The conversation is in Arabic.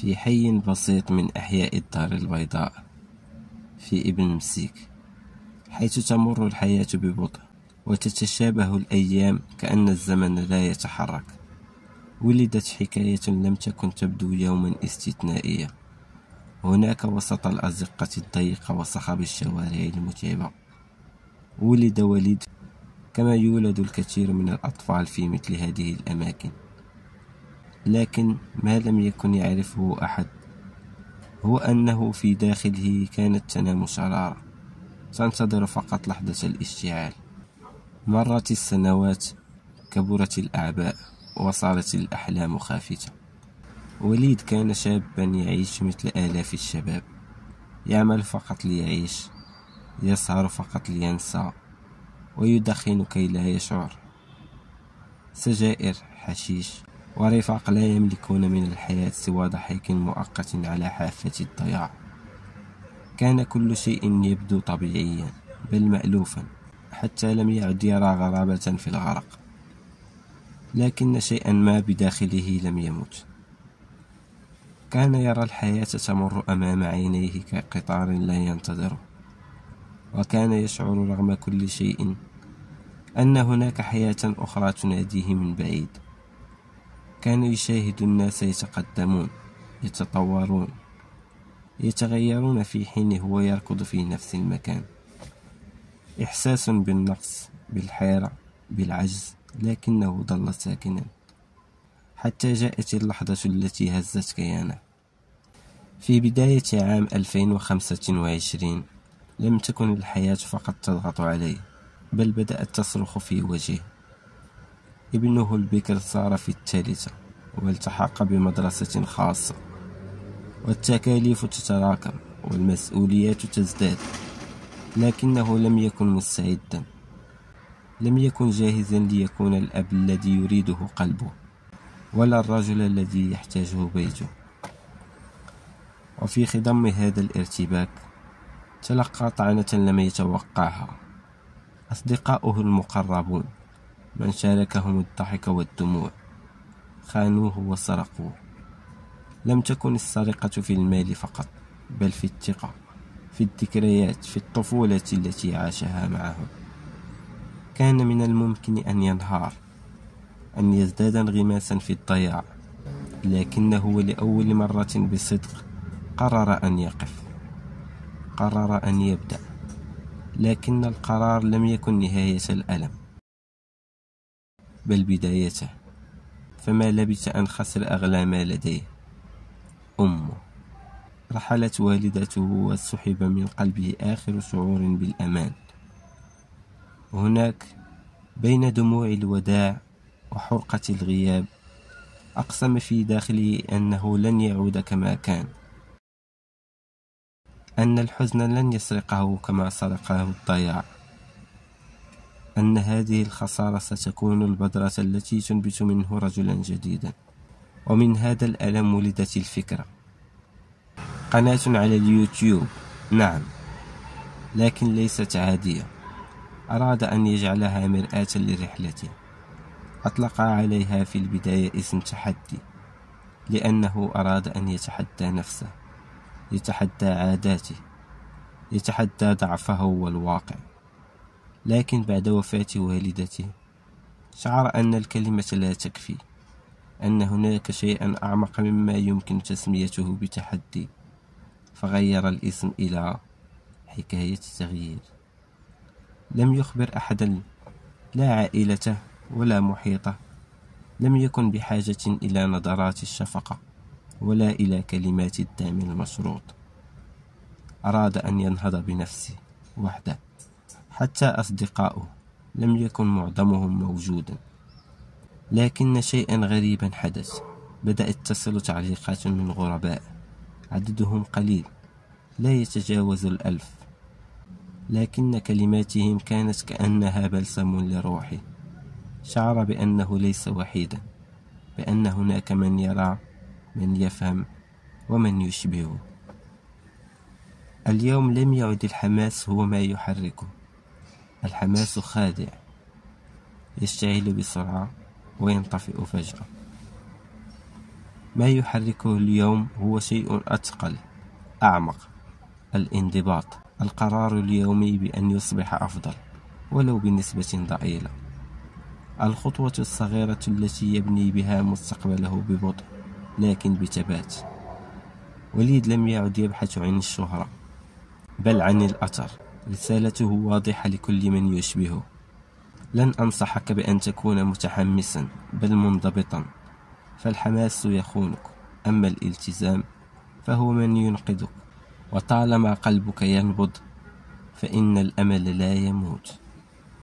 في حي بسيط من أحياء الدار البيضاء في ابن مسيك، حيث تمر الحياة ببطء وتتشابه الأيام كأن الزمن لا يتحرك، ولدت حكاية لم تكن تبدو يوما استثنائيا. هناك وسط الأزقة الضيقة وصخب الشوارع المتعبة ولد وليد، كما يولد الكثير من الأطفال في مثل هذه الأماكن. لكن ما لم يكن يعرفه أحد هو أنه في داخله كانت تنام شرارة تنتظر فقط لحظة الاشتعال. مرت السنوات، كبرت الأعباء، وصارت الأحلام خافتة. وليد كان شابا يعيش مثل آلاف الشباب، يعمل فقط ليعيش، يسهر فقط لينسى، ويدخن كي لا يشعر. سجائر، حشيش، ورفاق لا يملكون من الحياة سوى ضحك مؤقت على حافة الضياع. كان كل شيء يبدو طبيعيا بل مألوفا، حتى لم يعد يرى غرابة في الغرق. لكن شيئا ما بداخله لم يمت. كان يرى الحياة تمر أمام عينيه كقطار لا ينتظره، وكان يشعر رغم كل شيء أن هناك حياة أخرى تناديه من بعيد. كان يشاهد الناس يتقدمون، يتطورون، يتغيرون، في حين هو يركض في نفس المكان. إحساس بالنقص، بالحيرة، بالعجز، لكنه ظل ساكنا حتى جاءت اللحظة التي هزت كيانه. في بداية عام 2025 لم تكن الحياة فقط تضغط عليه، بل بدأت تصرخ في وجهه. ابنه البكر صار في الثالثة والتحق بمدرسة خاصة، والتكاليف تتراكم والمسؤوليات تزداد. لكنه لم يكن مستعدا، لم يكن جاهزا ليكون الأب الذي يريده قلبه، ولا الرجل الذي يحتاجه بيته. وفي خضم هذا الارتباك تلقى طعنة لم يتوقعها. أصدقاؤه المقربون، من شاركهم الضحك والدموع، خانوه وسرقوه. لم تكن السرقة في المال فقط، بل في الثقة، في الذكريات، في الطفولة التي عاشها معهم. كان من الممكن أن ينهار، أن يزداد انغماسا في الضياع، لكنه لأول مرة بصدق قرر أن يقف، قرر أن يبدأ. لكن القرار لم يكن نهاية الألم، بل بدايته. فما لبث أن خسر أغلى ما لديه، أمه. رحلت والدته وسحب من قلبه آخر شعور بالأمان. هناك بين دموع الوداع وحرقة الغياب أقسم في داخله أنه لن يعود كما كان، أن الحزن لن يسرقه كما سرقه الضياع، أن هذه الخسارة ستكون البذرة التي تنبت منه رجلا جديدا. ومن هذا الألم ولدت الفكرة، قناة على اليوتيوب، نعم، لكن ليست عادية. أراد أن يجعلها مرآة لرحلته. أطلق عليها في البداية اسم تحدي، لأنه أراد أن يتحدى نفسه، يتحدى عاداته، يتحدى ضعفه والواقع. لكن بعد وفاة والدته شعر أن الكلمة لا تكفي، أن هناك شيئا أعمق مما يمكن تسميته بتحدي، فغير الاسم إلى حكاية تغيير. لم يخبر أحدا، لا عائلته ولا محيطه. لم يكن بحاجة إلى نظرات الشفقة ولا إلى كلمات الدعم المشروط. أراد أن ينهض بنفسه وحده. حتى أصدقاؤه لم يكن معظمهم موجودا. لكن شيئا غريبا حدث. بدأت تصل تعليقات من غرباء، عددهم قليل، لا يتجاوز 1000، لكن كلماتهم كانت كأنها بلسم لروحه. شعر بأنه ليس وحيدا، بأن هناك من يرى، من يفهم، ومن يشبهه. اليوم لم يعد الحماس هو ما يحركه. الحماس خادع، يشتعل بسرعة وينطفئ فجأة. ما يحركه اليوم هو شيء أثقل أعمق: الانضباط، القرار اليومي بأن يصبح أفضل ولو بنسبة ضئيلة، الخطوة الصغيرة التي يبني بها مستقبله ببطء لكن بثبات. وليد لم يعد يبحث عن الشهرة بل عن الأثر. رسالته واضحة لكل من يشبهه: لن أنصحك بأن تكون متحمسا بل منضبطا، فالحماس يخونك، أما الالتزام فهو من ينقذك. وطالما قلبك ينبض فإن الأمل لا يموت.